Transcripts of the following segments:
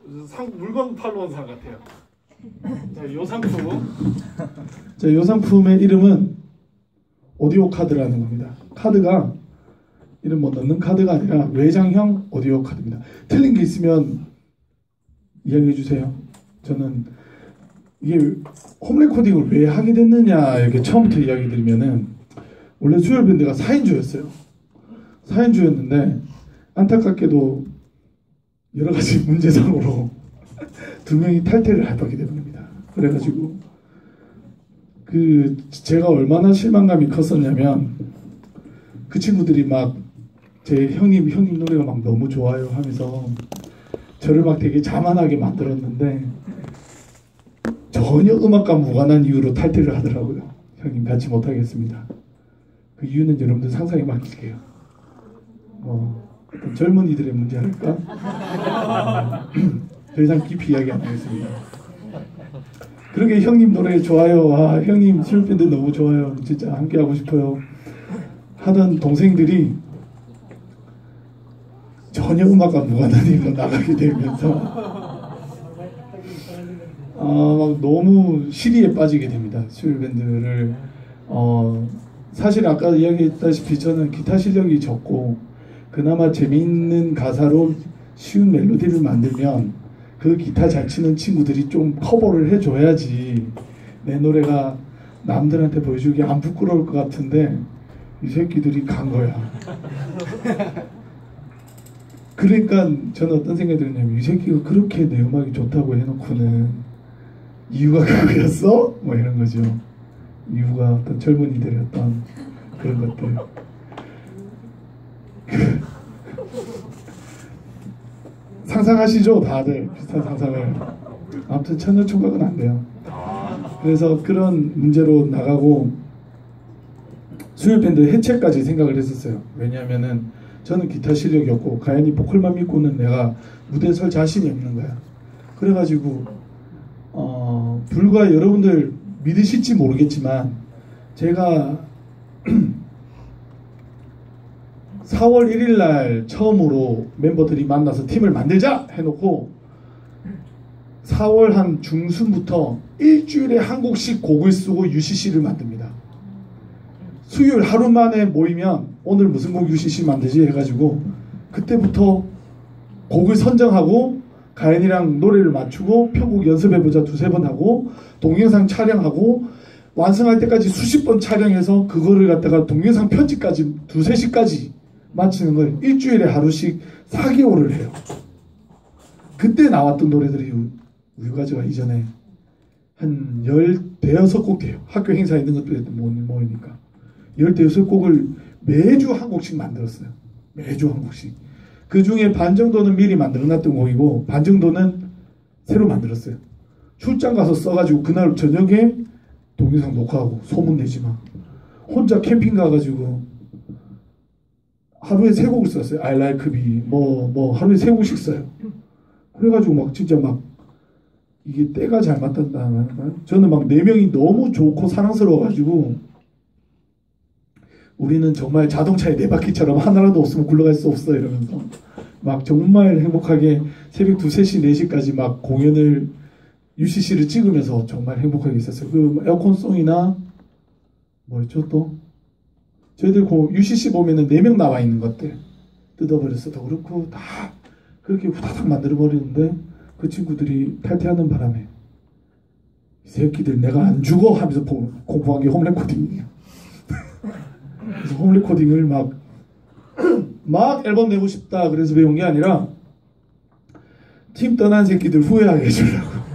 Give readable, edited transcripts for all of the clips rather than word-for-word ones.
물건 팔러 온 사람 같아요. 자, 요 상품. 자, 요 상품의 이름은 오디오 카드라는 겁니다. 카드가 이름 뭐 넣는 카드가 아니라 외장형 오디오 카드입니다. 틀린 게 있으면 이야기해 주세요. 저는 이게 홈 레코딩을 왜 하게 됐느냐 이렇게 처음부터 이야기 드리면은 원래 수요일 밴드가 4인조였어요. 4인조였는데 안타깝게도 여러 가지 문제상으로 두 명이 탈퇴를 하게 되버립니다. 그래가지고 제가 얼마나 실망감이 컸었냐면 그 친구들이 막 제 형님 노래가 막 너무 좋아요 하면서 저를 막 되게 자만하게 만들었는데 전혀 음악과 무관한 이유로 탈퇴를 하더라고요. 형님 같이 못하겠습니다. 그 이유는 여러분들 상상에 맡길게요. 어떤 젊은이들의 문제 아닐까? 더 이상 깊이 이야기 안 하겠습니다. 그러게 형님 노래 좋아요. 아, 형님 수요일밴드 너무 좋아요. 진짜 함께 하고 싶어요. 하던 동생들이 전혀 음악과 무관한 일로 나가게 되면서 막 너무 시리에 빠지게 됩니다. 수요일밴드를 사실 아까 이야기했다시피 저는 기타 실력이 적고 그나마 재미있는 가사로 쉬운 멜로디를 만들면 그 기타 잘 치는 친구들이 좀 커버를 해줘야지 내 노래가 남들한테 보여주기 안 부끄러울 것 같은데 이 새끼들이 간 거야. 그러니까 저는 어떤 생각이 들었냐면 이 새끼가 그렇게 내 음악이 좋다고 해놓고는 이유가 그거였어? 뭐 이런 거죠. 이유가 어떤 젊은이들의 어떤 그런 것들. 상상하시죠? 다들 비슷한 상상을. 아무튼 천년총각은 안 돼요. 그래서 그런 문제로 나가고 수요일밴드 해체까지 생각을 했었어요. 왜냐하면은 저는 기타 실력이 없고 가연이 보컬만 믿고는 내가 무대에 설 자신이 없는 거야. 그래가지고 불과 여러분들 믿으실지 모르겠지만 제가 4월 1일 날 처음으로 멤버들이 만나서 팀을 만들자 해놓고 4월 한 중순부터 일주일에 한 곡씩 곡을 쓰고 UCC를 만듭니다. 수요일 하루 만에 모이면 오늘 무슨 곡 UCC 만들지 해가지고 그때부터 곡을 선정하고 가연이랑 노래를 맞추고 편곡 연습해보자 두세 번 하고 동영상 촬영하고 완성할 때까지 수십 번 촬영해서 그거를 갖다가 동영상 편집까지 두세 시까지 마치는 걸 일주일에 하루씩 4개월을 해요. 그때 나왔던 노래들이 우유가지가 이전에 한 10대여섯 돼요. 학교 행사 있는 것도 모이니까 10대여섯 매주 한 곡씩 만들었어요. 매주 한 곡씩. 그 중에 반 정도는 미리 만들어놨던 곡이고 반 정도는 새로 만들었어요. 출장 가서 써가지고 그날 저녁에 동영상 녹화하고 소문내지 마. 혼자 캠핑 가가지고 하루에 3곡을 썼어요. I like me 뭐 하루에 3곡씩 써요. 그래가지고 막 진짜 막 이게 때가 잘 맞단다. 저는 막 4명이 너무 좋고 사랑스러워가지고 우리는 정말 자동차의 4바퀴처럼 하나라도 없으면 굴러갈 수 없어 이러면서 막 정말 행복하게 새벽 2, 3시, 4시까지 막 공연을 UCC를 찍으면서 정말 행복하게 있었어요. 그 에어컨송이나 뭐였죠 또? 저희들 그 UCC 보면은 4명 나와 있는 것들 뜯어버렸어도 그렇고 다 그렇게 후다닥 만들어버리는데 그 친구들이 탈퇴하는 바람에 이 새끼들 내가 안 죽어 하면서 공부한 게 홈 레코딩이에요. 그래서 홈 레코딩을 막 앨범 내고 싶다 그래서 배운 게 아니라 팀 떠난 새끼들 후회하게 해주려고.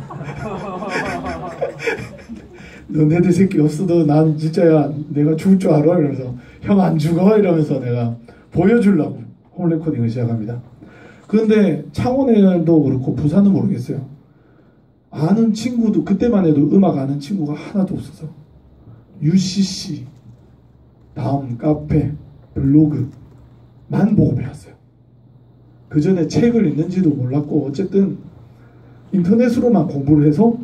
너네들 새끼 없어도 난 진짜야 내가 죽을 줄 알아 이러면서 형 안 죽어 이러면서 내가 보여주려고 홈 레코딩을 시작합니다. 그런데 창원에도 그렇고 부산은 모르겠어요. 아는 친구도 그때만 해도 음악 아는 친구가 하나도 없어서 UCC 다음 카페 블로그만 보고 배웠어요. 그 전에 책을 읽는지도 몰랐고 어쨌든 인터넷으로만 공부를 해서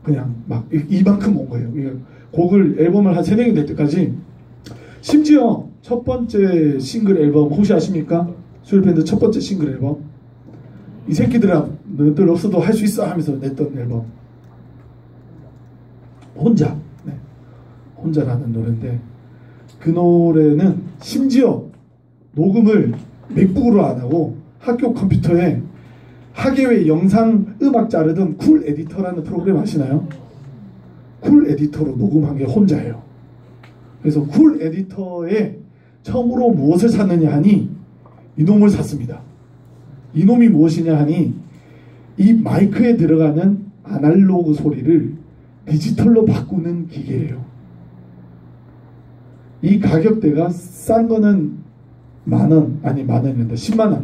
그냥 막 이만큼 온 거예요. 곡을 앨범을 한 3명이 낼 때까지 심지어 첫 번째 싱글 앨범 혹시 아십니까? 수요일밴드 첫 번째 싱글 앨범 이 새끼들아 너희들 없어도 할 수 있어 하면서 냈던 앨범 혼자. 네. 혼자라는 노래인데 그 노래는 심지어 녹음을 맥북으로 안 하고 학교 컴퓨터에 학예회 영상 음악 자르던 쿨 에디터라는 프로그램 아시나요? 쿨 에디터로 녹음한 게 혼자예요. 그래서 쿨 에디터에 처음으로 무엇을 샀느냐 하니 이놈을 샀습니다. 이놈이 무엇이냐 하니 이 마이크에 들어가는 아날로그 소리를 디지털로 바꾸는 기계예요. 이 가격대가 싼 거는 만원, 아니 만원입니다. 10만원.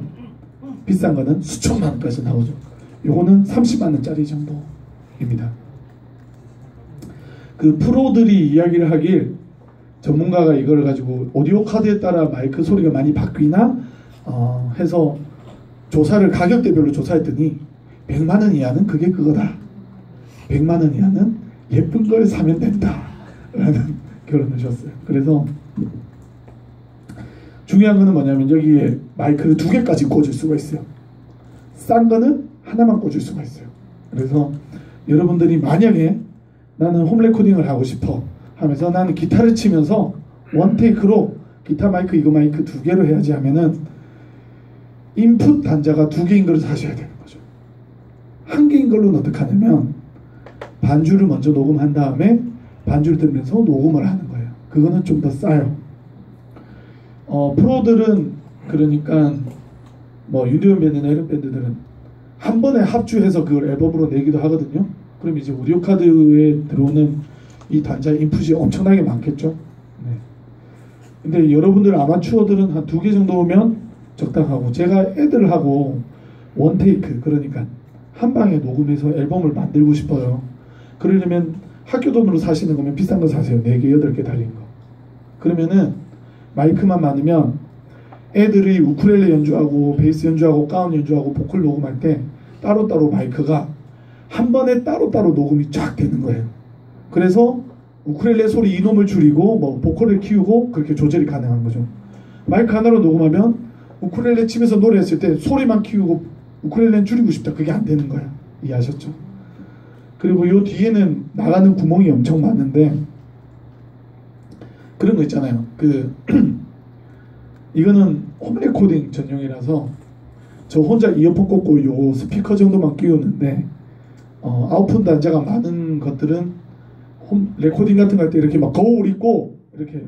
비싼 거는 수천만원까지 나오죠. 요거는 30만원짜리 정도입니다. 그 프로들이 이야기를 하길 전문가가 이걸 가지고 오디오 카드에 따라 마이크 소리가 많이 바뀌나 해서 조사를 가격대별로 조사했더니 100만원 이하는 그게 그거다. 100만원 이하는 예쁜 걸 사면 된다 라는 결론을 줬어요. 그래서 중요한 거는 뭐냐면 여기에 마이크를 2개까지 꽂을 수가 있어요. 싼 거는 하나만 꽂을 수가 있어요. 그래서 여러분들이 만약에 나는 홈 레코딩을 하고 싶어 하면서 나는 기타를 치면서 원테이크로 기타 마이크 이거 마이크 2개로 해야지 하면은 인풋 단자가 2개인 걸 사셔야 되는 거죠. 1개인 걸로는 어떻게 하냐면 반주를 먼저 녹음한 다음에 반주를 들으면서 녹음을 하는 거예요. 그거는 좀 더 싸요. 프로들은 그러니까 뭐 유니온 밴드나 이런 밴드들은 한 번에 합주해서 그걸 앨범으로 내기도 하거든요. 그럼 이제 오디오 카드에 들어오는 이 단자 인풋이 엄청나게 많겠죠. 네. 근데 여러분들 아마추어들은 한 2개 정도 오면 적당하고 제가 애들하고 원테이크 그러니까 한 방에 녹음해서 앨범을 만들고 싶어요. 그러려면 학교 돈으로 사시는 거면 비싼 거 사세요. 4개, 8개 달린 거. 그러면은 마이크만 많으면 애들이 우쿨렐레 연주하고 베이스 연주하고 가운 연주하고 보컬 녹음할 때 따로따로 마이크가 한 번에 따로따로 녹음이 쫙 되는 거예요. 그래서 우쿨렐레 소리 이놈을 줄이고 뭐 보컬을 키우고 그렇게 조절이 가능한 거죠. 마이크 하나로 녹음하면 우쿨렐레 치면서 노래했을 때 소리만 키우고 우쿨렐레는 줄이고 싶다. 그게 안 되는 거야. 이해하셨죠? 그리고 요 뒤에는 나가는 구멍이 엄청 많은데 그런 거 있잖아요. 이거는 홈 레코딩 전용이라서 저 혼자 이어폰 꽂고 요 스피커 정도만 끼우는데 아웃풋 단자가 많은 것들은 홈 레코딩 같은 거 할 때 이렇게 막 거울 있고 이렇게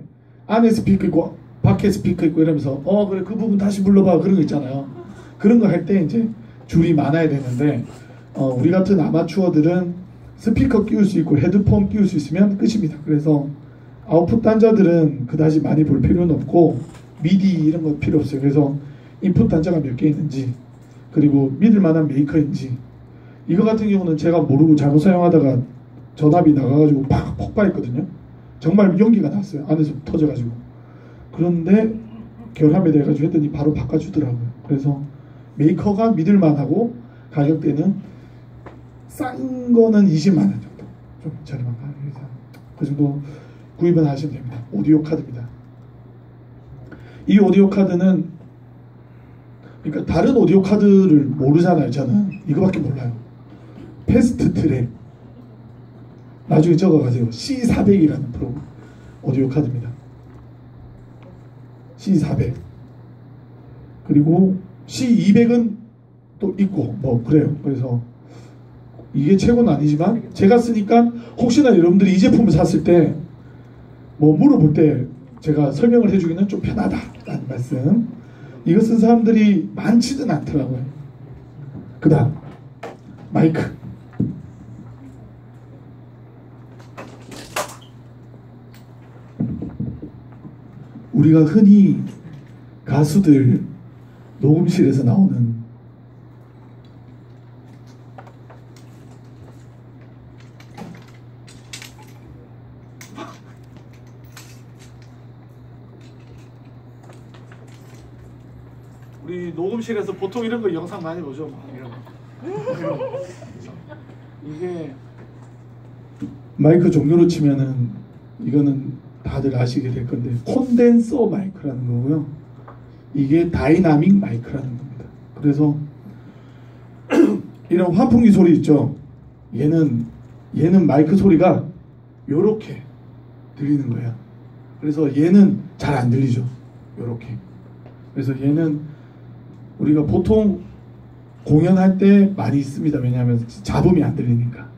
안에 스피커 있고 밖에 스피커 있고 이러면서 그래 그 부분 다시 불러봐 그런 거 있잖아요. 그런 거 할 때 이제 줄이 많아야 되는데 우리 같은 아마추어들은 스피커 끼울 수 있고 헤드폰 끼울 수 있으면 끝입니다. 그래서 아웃풋 단자들은 그다지 많이 볼 필요는 없고 미디 이런 거 필요 없어요. 그래서 인풋 단자가 몇 개 있는지 그리고 믿을 만한 메이커인지 이거 같은 경우는 제가 모르고 잘못 사용하다가 전압이 나가가지고 팍 폭발했거든요. 정말 연기가 났어요. 안에서 터져가지고. 그런데 결함에 대해가지고 했더니 바로 바꿔주더라고요. 그래서 메이커가 믿을 만하고 가격대는 싼 거는 20만 원 정도 좀 저렴한 가격에서 그 정도 구입은 하시면 됩니다. 오디오 카드입니다. 이 오디오 카드는 그러니까 다른 오디오 카드를 모르잖아요. 저는 이거밖에 몰라요. 패스트 트랙 나중에 적어가세요. C400이라는 프로 오디오 카드입니다. C400 그리고 C200은 또 있고 뭐 그래요. 그래서 이게 최고는 아니지만 제가 쓰니까 혹시나 여러분들이 이 제품을 샀을 때 뭐 물어볼 때 제가 설명을 해주기는 좀 편하다라는 말씀. 이거 쓴 사람들이 많지는 않더라고요. 그 다음 마이크. 우리가 흔히 가수들 녹음실에서 나오는 우리 녹음실에서 보통 이런 거 영상 많이 보죠. 이런 거. 이게 마이크 종류로 치면은 이거는 다들 아시게 될 건데 콘덴서 마이크라는 거고요. 이게 다이나믹 마이크라는 겁니다. 그래서 이런 환풍기 소리 있죠. 얘는 마이크 소리가 요렇게 들리는 거야. 그래서 얘는 잘 안 들리죠. 요렇게. 그래서 얘는 우리가 보통 공연할 때 많이 씁니다. 왜냐하면 잡음이 안 들리니까.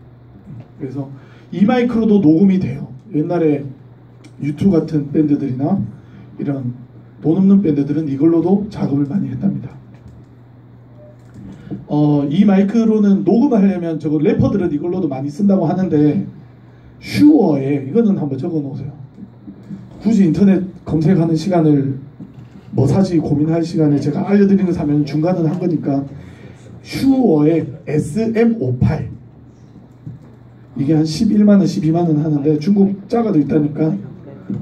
그래서 이 마이크로도 녹음이 돼요. 옛날에 U2 같은 밴드들이나 이런 돈 없는 밴드들은 이걸로도 작업을 많이 했답니다. 이 마이크로는 녹음하려면 저거 래퍼들은 이걸로도 많이 쓴다고 하는데 슈어에 이거는 한번 적어 놓으세요. 굳이 인터넷 검색하는 시간을 뭐 사지 고민할 시간에 제가 알려드리는 거 사면 중간은 한 거니까 슈어의 SM58 이게 한 11만원 12만원 하는데 중국 자가도 있다니까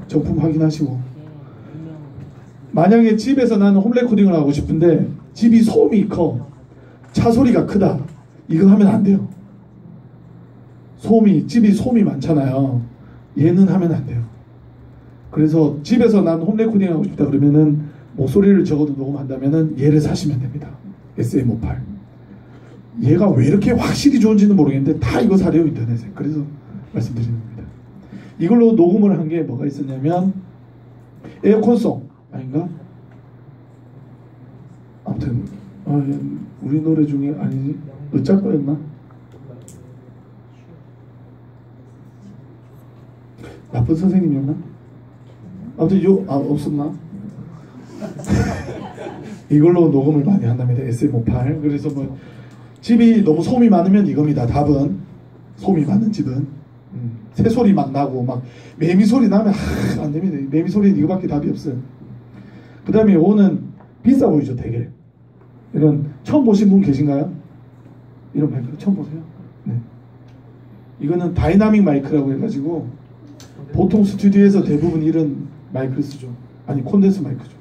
정품 확인하시고, 만약에 집에서 나는 홈레코딩을 하고 싶은데 집이 소음이 커, 차 소리가 크다, 이거 하면 안 돼요. 집이 소음이 많잖아요. 얘는 하면 안 돼요. 그래서 집에서 난 홈레코딩 하고 싶다 그러면은 목소리를 적어도 녹음한다면은 얘를 사시면 됩니다. SM58. 얘가 왜 이렇게 확실히 좋은지는 모르겠는데 다 이거 사래요, 인터넷에. 그래서 말씀드리는 겁니다. 이걸로 녹음을 한 게 뭐가 있었냐면 에어컨송 아닌가? 아무튼 우리 노래 중에 아니지, 어쩔 거였나? 나쁜 선생님이었나? 아무튼 없었나? 이걸로 녹음을 많이 한답니다. SM58. 그래서 뭐 집이 너무 소음이 많으면 이겁니다. 답은 소음이 많은 집은 새소리 막 나고 막 매미 소리 나면 안 됩니다. 매미 소리는 이거밖에 답이 없어요. 그 다음에 요거는 비싸 보이죠, 되게. 이런 처음 보신 분 계신가요? 이런 마이크 처음 보세요? 네. 이거는 다이나믹 마이크라고 해가지고 보통 스튜디오에서 대부분 이런 마이크를 쓰죠. 아니, 콘덴서 마이크죠.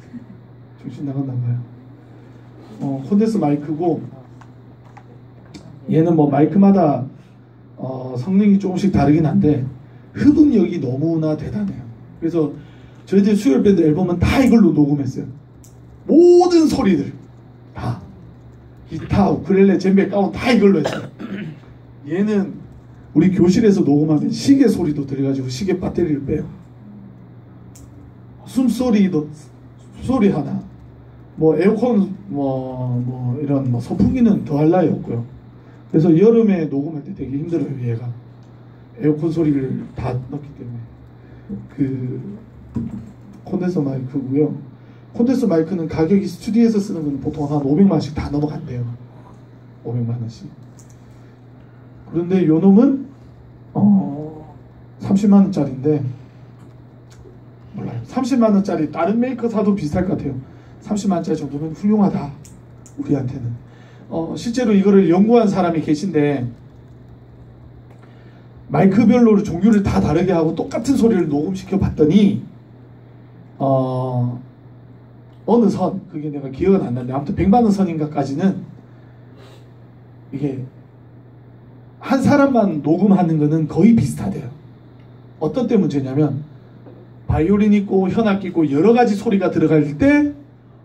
정신 나갔나 봐요. 콘덴서 마이크고, 얘는 뭐 마이크마다 성능이 조금씩 다르긴 한데 흡음력이 너무나 대단해요. 그래서 저희들 수요일 밴드 앨범은 다 이걸로 녹음했어요. 모든 소리들 다, 기타, 우쿨렐레, 젬베, 가운 다 이걸로 했어요. 얘는 우리 교실에서 녹음하면 시계 소리도 들어가지고 시계 배터리를 빼요. 숨소리도 소리 하나, 뭐 에어컨 뭐 이런 뭐 선풍기는 더할 나위 없고요. 그래서 여름에 녹음할 때 되게 힘들어요. 얘가 에어컨 소리를 다 넣기 때문에. 그 콘덴서 마이크고요. 콘덴서 마이크는 가격이 스튜디오에서 쓰는 건 보통 한 500만원씩 다 넘어간대요. 500만원씩. 그런데 요 놈은 30만원짜리인데 몰라요. 30만원짜리 다른 메이커 사도 비슷할 것 같아요. 30만원짜리 정도면 훌륭하다, 우리한테는. 실제로 이거를 연구한 사람이 계신데 마이크별로 종류를 다 다르게 하고 똑같은 소리를 녹음시켜 봤더니 어느 선, 그게 내가 기억은 안 나는데 아무튼 100만원 선인가까지는 이게 한 사람만 녹음하는 거는 거의 비슷하대요. 어떤 때 문제냐면 바이올린 있고 현악기 있고 여러 가지 소리가 들어갈 때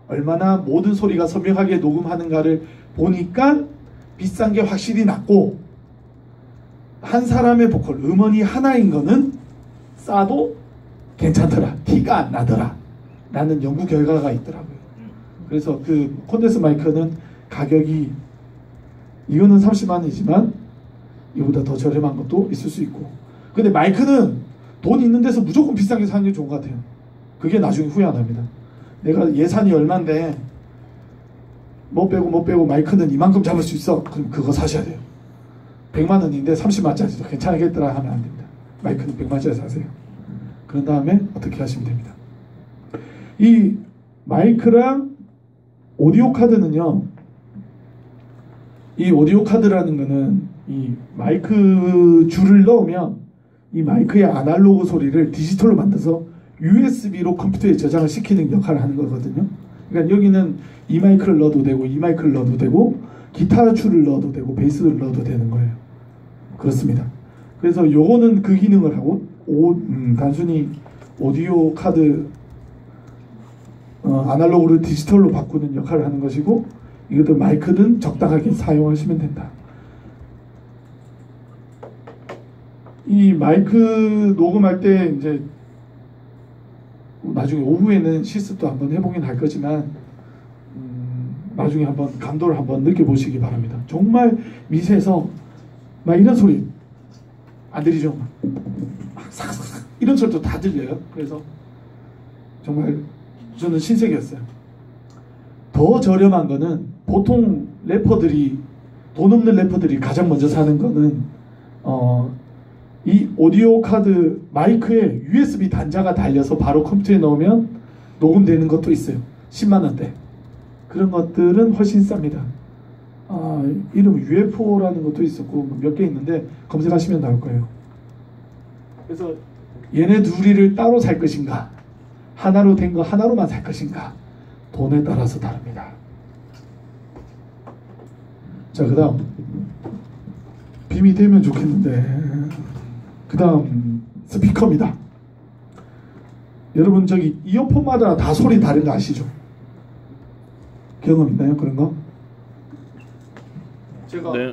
얼마나 모든 소리가 선명하게 녹음하는가를 보니까 비싼 게 확실히 낫고, 한 사람의 보컬 음원이 하나인 거는 싸도 괜찮더라, 티가 안 나더라 라는 연구 결과가 있더라고요. 그래서 그 콘덴서 마이크는 가격이, 이거는 30만원이지만 이보다 더 저렴한 것도 있을 수 있고, 근데 마이크는 돈 있는 데서 무조건 비싼 게 사는 게 좋은 것 같아요. 그게 나중에 후회 안 합니다. 내가 예산이 얼만데 못 빼고 마이크는 이만큼 잡을 수 있어, 그럼 그거 사셔야 돼요. 100만원인데 30만원짜리도 괜찮겠더라 하면 안 됩니다. 마이크는 100만원짜리 사세요. 그런 다음에 어떻게 하시면 됩니다. 이 마이크랑 오디오 카드는요, 이 오디오 카드라는 거는 이 마이크 줄을 넣으면 이 마이크의 아날로그 소리를 디지털로 만들어서 USB로 컴퓨터에 저장을 시키는 역할을 하는 거거든요. 그러니까 여기는 이 마이크를 넣어도 되고 이 마이크를 넣어도 되고 기타 줄을 넣어도 되고 베이스를 넣어도 되는 거예요. 그렇습니다. 그래서 요거는 그 기능을 하고 단순히 오디오 카드 아날로그를 디지털로 바꾸는 역할을 하는 것이고, 이것도 마이크는 적당하게 사용하시면 된다. 이 마이크 녹음할 때 이제 나중에 오후에는 실습도 한번 해보긴 할 거지만 나중에 한번 감도를 한번 느껴보시기 바랍니다. 정말 미세해서 막 이런 소리 안 들리죠? 막 삭삭삭 이런 소리도 다 들려요. 그래서 정말 저는 신세계였어요. 더 저렴한 거는 보통 래퍼들이 돈 없는 래퍼들이 가장 먼저 사는 거는 이 오디오 카드 마이크에 USB 단자가 달려서 바로 컴퓨터에 넣으면 녹음되는 것도 있어요. 10만 원대. 그런 것들은 훨씬 쌉니다. 이름 UFO라는 것도 있었고 몇 개 있는데 검색하시면 나올 거예요. 그래서 얘네 둘이를 따로 살 것인가, 하나로 된 거 하나로만 살 것인가, 돈에 따라서 다릅니다. 자, 그 다음 빔이 되면 좋겠는데, 그 다음 스피커입니다. 여러분 저기 이어폰마다 다 소리 다른 거 아시죠? 경험 있나요? 그런 거? 제가 네.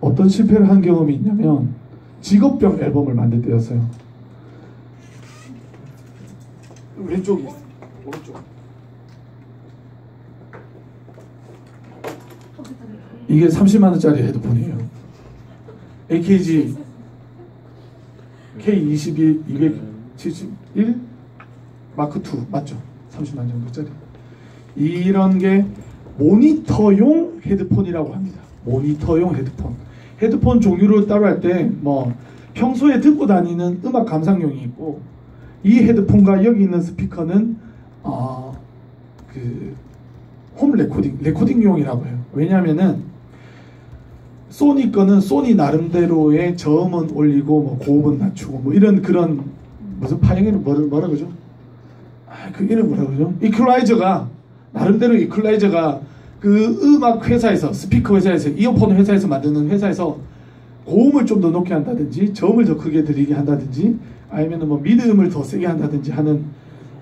어떤 실패를 한 경험이 있냐면 직업병 앨범을 만들 때였어요. 왼쪽이 오른쪽. 이게 30만 원짜리 헤드폰이에요. AKG K22 271 마크 2 맞죠? 30만 정도짜리. 이런 게 모니터용 헤드폰이라고 합니다. 모니터용 헤드폰. 헤드폰 종류를 따로 할 때 뭐 평소에 듣고 다니는 음악 감상용이 있고, 이 헤드폰과 여기 있는 스피커는 그 홈 레코딩용이라고 해요. 왜냐하면은 소니 거는 소니 나름대로의 저음은 올리고 뭐 고음은 낮추고 뭐 이런 그런 무슨 파형이는 뭐라 그러죠? 그 이름 뭐라 그러죠? 이퀄라이저가 나름대로 이퀄라이저가 그 음악 회사에서, 스피커 회사에서, 이어폰 회사에서 만드는 회사에서 고음을 좀 더 높게 한다든지 저음을 더 크게 들리게 한다든지 아니면 뭐 미드음을 더 세게 한다든지 하는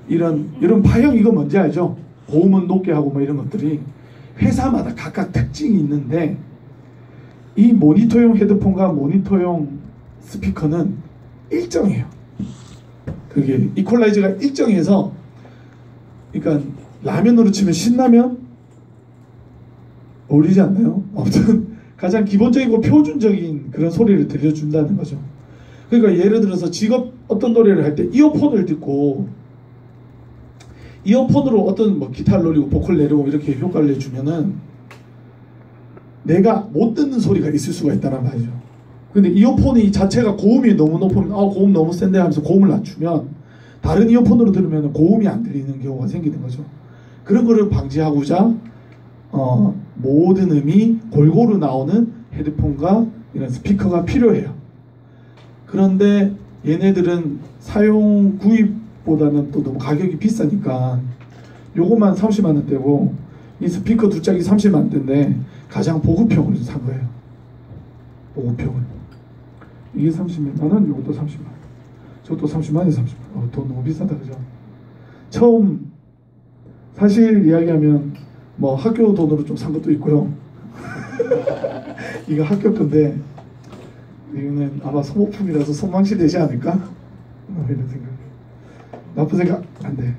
이런 파형, 이거 뭔지 알죠? 고음은 높게 하고 뭐 이런 것들이 회사마다 각각 특징이 있는데, 이 모니터용 헤드폰과 모니터용 스피커는 일정해요. 그게 이퀄라이저가 일정해서, 그러니까 라면으로 치면 신라면 어울리지 않나요? 아무튼 가장 기본적이고 표준적인 그런 소리를 들려준다는 거죠. 그러니까 예를 들어서 직업 어떤 노래를 할 때 이어폰을 듣고 이어폰으로 어떤 뭐 기타를 노리고 보컬 내려고 이렇게 효과를 내주면은 내가 못 듣는 소리가 있을 수가 있다는 말이죠. 근데 이어폰이 자체가 고음이 너무 높으면 고음 너무 센데 하면서 고음을 낮추면 다른 이어폰으로 들으면 고음이 안 들리는 경우가 생기는 거죠. 그런 거를 방지하고자 모든 음이 골고루 나오는 헤드폰과 이런 스피커가 필요해요. 그런데 얘네들은 사용 구입보다는 또 너무 가격이 비싸니까 요것만 30만 원대고 이 스피커 두 짝이 30만 원대인데 가장 보급형을 산 거예요. 보급형을. 이게 30만 원, 요것도 30만 원. 저것도 30만 원에 30만 원. 돈 너무 비싸다, 그죠? 처음 사실 이야기하면 뭐 학교 돈으로 좀 산 것도 있고요. 이거 학교 건데 이거는 아마 소모품이라서 손망치 되지 않을까? 이런 생각. 나쁜 생각 안 돼.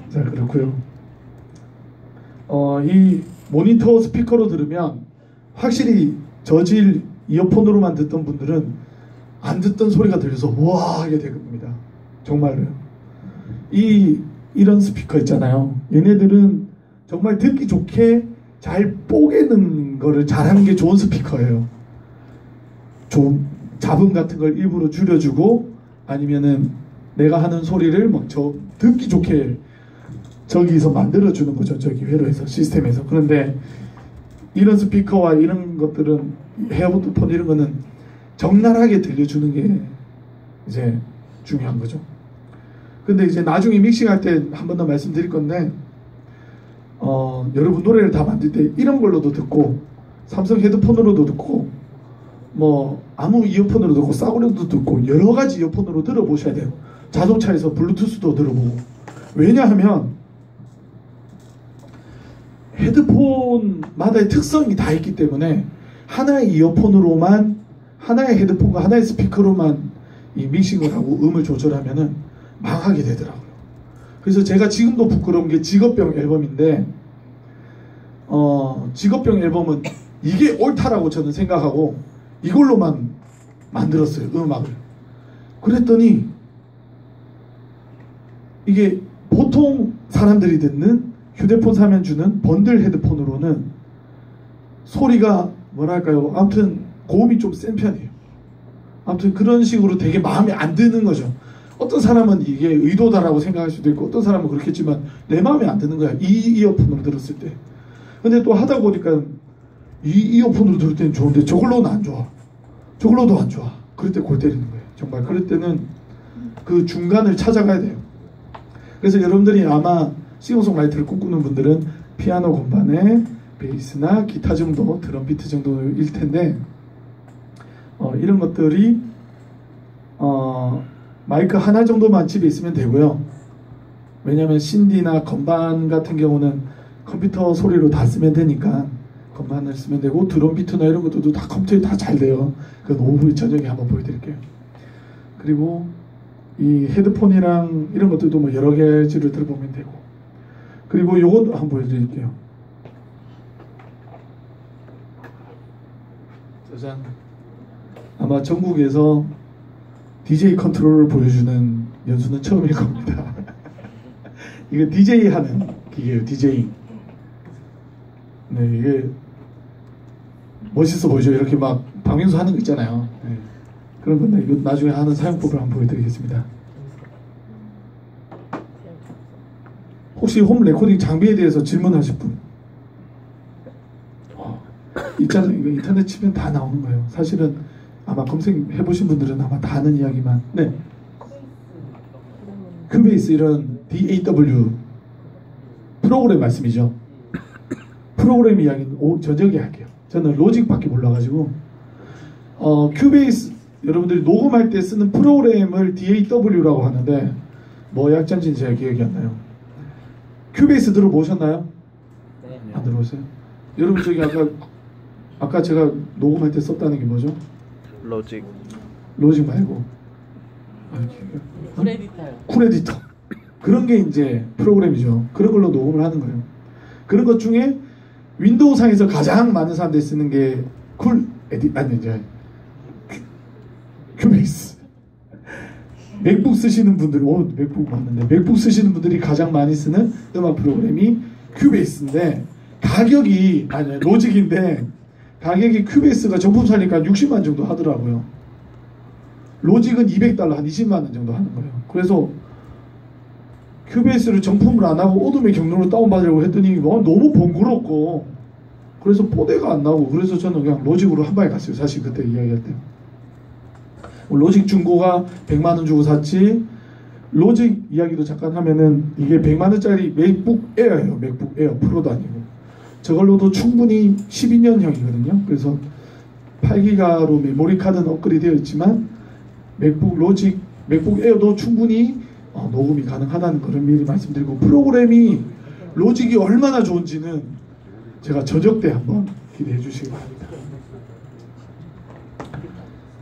자, 그렇고요. 이 모니터 스피커로 들으면 확실히 저질 이어폰으로만 듣던 분들은 안 듣던 소리가 들려서 와 하게 될 겁니다. 정말로요. 이런 스피커 있잖아요. 얘네들은 정말 듣기 좋게 잘 뽀개는 거를 잘하는 게 좋은 스피커예요. 좀 잡음 같은 걸 일부러 줄여주고 아니면은 내가 하는 소리를 막 듣기 좋게 저기서 만들어주는 거죠. 저기 회로에서, 시스템에서. 그런데 이런 스피커와 이런 것들은, 헤어폰 이런 거는 적나라하게 들려주는 게 이제 중요한 거죠. 근데 이제 나중에 믹싱할 때 한 번 더 말씀드릴 건데, 여러분 노래를 다 만들 때 이런 걸로도 듣고 삼성 헤드폰으로도 듣고 뭐 아무 이어폰으로 듣고 싸구려도 듣고 여러 가지 이어폰으로 들어보셔야 돼요. 자동차에서 블루투스도 들어보고. 왜냐하면 헤드폰마다의 특성이 다 있기 때문에 하나의 이어폰으로만 하나의 헤드폰과 하나의 스피커로만 이 믹싱을 하고 음을 조절하면은 망하게 되더라고요. 그래서 제가 지금도 부끄러운 게 직업병 앨범인데 직업병 앨범은 이게 옳다라고 저는 생각하고 이걸로만 만들었어요. 음악을. 그랬더니 이게 보통 사람들이 듣는 휴대폰 사면 주는 번들 헤드폰으로는 소리가 뭐랄까요, 아무튼 고음이 좀 센 편이에요. 아무튼 그런 식으로 되게 마음에 안 드는 거죠. 어떤 사람은 이게 의도다라고 생각할 수도 있고 어떤 사람은 그렇겠지만 내 마음에 안 드는 거야, 이 이어폰으로 들었을 때. 근데 또 하다 보니까 이 이어폰으로 들을 때는 좋은데 저걸로는 안 좋아, 저걸로도 안 좋아. 그럴 때 골 때리는 거예요. 정말 그럴 때는 그 중간을 찾아가야 돼요. 그래서 여러분들이 아마 싱어송라이터를 꿈꾸는 분들은 피아노 건반에 베이스나 기타 정도, 드럼 비트 정도일 텐데 이런 것들이 마이크 하나 정도만 집에 있으면 되고요. 왜냐하면 신디나 건반 같은 경우는 컴퓨터 소리로 다 쓰면 되니까 건반을 쓰면 되고, 드럼 비트나 이런 것들도 다 컴퓨터에 다 잘 돼요. 그건 오후 저녁에 한번 보여드릴게요. 그리고 이 헤드폰이랑 이런 것들도 뭐 여러 가지를 들어보면 되고, 그리고 요것도 한번 보여드릴게요. 짜잔. 아마 전국에서 DJ 컨트롤을 보여주는 연수는 처음일 겁니다. 이거 DJ 하는 기계예요. DJ. 네, 이게 멋있어 보이죠? 이렇게 막 방명수 하는 거 있잖아요. 네. 그런 건데 이거 나중에 하는 사용법을 한번 보여드리겠습니다. 혹시 홈 레코딩 장비에 대해서 질문하실 분? 있잖아요. 이거 인터넷 치면 다 나오는 거예요. 사실은 아마 검색해보신 분들은 아마 다 아는 이야기만. 네. 큐베이스 이런 DAW 프로그램 말씀이죠. 프로그램 이야기는 저녁에 할게요. 저는 로직밖에 몰라가지고 큐베이스 여러분들이 녹음할 때 쓰는 프로그램을 DAW라고 하는데 뭐 약자인지는 제가 기억이 안 나요. 큐베이스 들어보셨나요? 네. 안 들어보세요? 여러분 저기 아까 제가 녹음할 때 썼다는 게 뭐죠? 로직 말고 쿨에디터요. 쿨에디터. 그런 게 이제 프로그램이죠. 그런 걸로 녹음을 하는 거예요. 그런 것 중에 윈도우상에서 가장 많은 사람들이 쓰는 게 큐베이스. 맥북 쓰시는 분들이 맥북 맞는데 맥북 쓰시는 분들이 가장 많이 쓰는 음악 프로그램이 큐베이스인데 가격이 로직인데 가격이 큐베이스가 정품 사니까 60만 정도 하더라고요. 로직은 $200 한 20만 원 정도 하는 거예요. 그래서 큐베이스를 정품을 안 하고 오둠의 경로로 다운받으려고 했더니 너무 번거롭고 그래서 뽀대가 안 나오고, 그래서 저는 그냥 로직으로 한 방에 갔어요. 사실 그때 이야기할 때 로직 중고가 100만 원 주고 샀지. 로직 이야기도 잠깐 하면은 이게 100만 원짜리 맥북 에어예요. 맥북 에어 프로도 아니고 저걸로도 충분히 12년형이거든요. 그래서 8기가로 메모리 카드는 업그레이드 되어 있지만 맥북 에어도 충분히 녹음이 가능하다는 것을 미리 말씀드리고, 프로그램이 로직이 얼마나 좋은지는 제가 저녁 때 한번 기대해 주시기 바랍니다.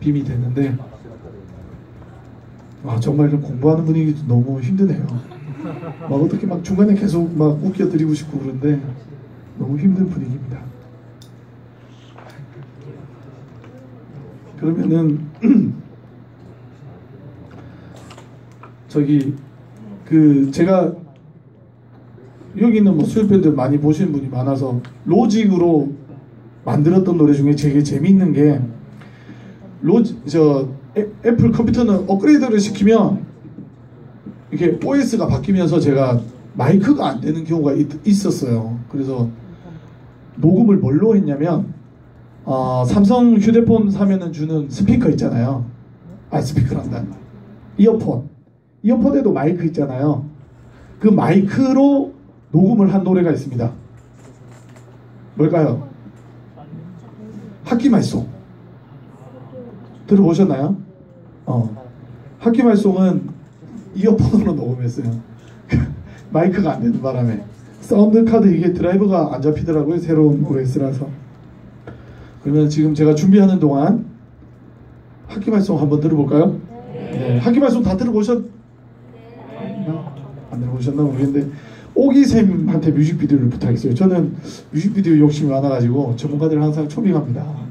빔이 되는데 정말 좀 공부하는 분위기도 너무 힘드네요. 막 어떻게 막 중간에 계속 막 웃겨드리고 싶고 그런데 너무 힘든 분위기입니다. 그러면은 제가 여기 있는 뭐 수요밴드 많이 보시는 분이 많아서 로직으로 만들었던 노래 중에 되게 재미있는 게 애플 컴퓨터는 업그레이드를 시키면 이게 OS가 바뀌면서 제가 마이크가 안 되는 경우가 있었어요. 그래서 녹음을 뭘로 했냐면 삼성 휴대폰 사면은 주는 스피커 있잖아요. 스피커란다. 이어폰에도 마이크 있잖아요. 그 마이크로 녹음을 한 노래가 있습니다. 뭘까요? 학기말송. 들어보셨나요? 학기말송은 이어폰으로 녹음했어요. 마이크가 안 되는 바람에 사운드 카드 이게 드라이버가 안 잡히더라고요. 새로운 OS라서. 그러면 지금 제가 준비하는 동안 학기 말씀 한번 들어볼까요? 네. 학기 말씀 다 들어보셨나? 안 들어보셨나 모르겠는데 오기쌤한테 뮤직비디오를 부탁했어요. 저는 뮤직비디오 욕심이 많아가지고 전문가들 항상 초빙합니다.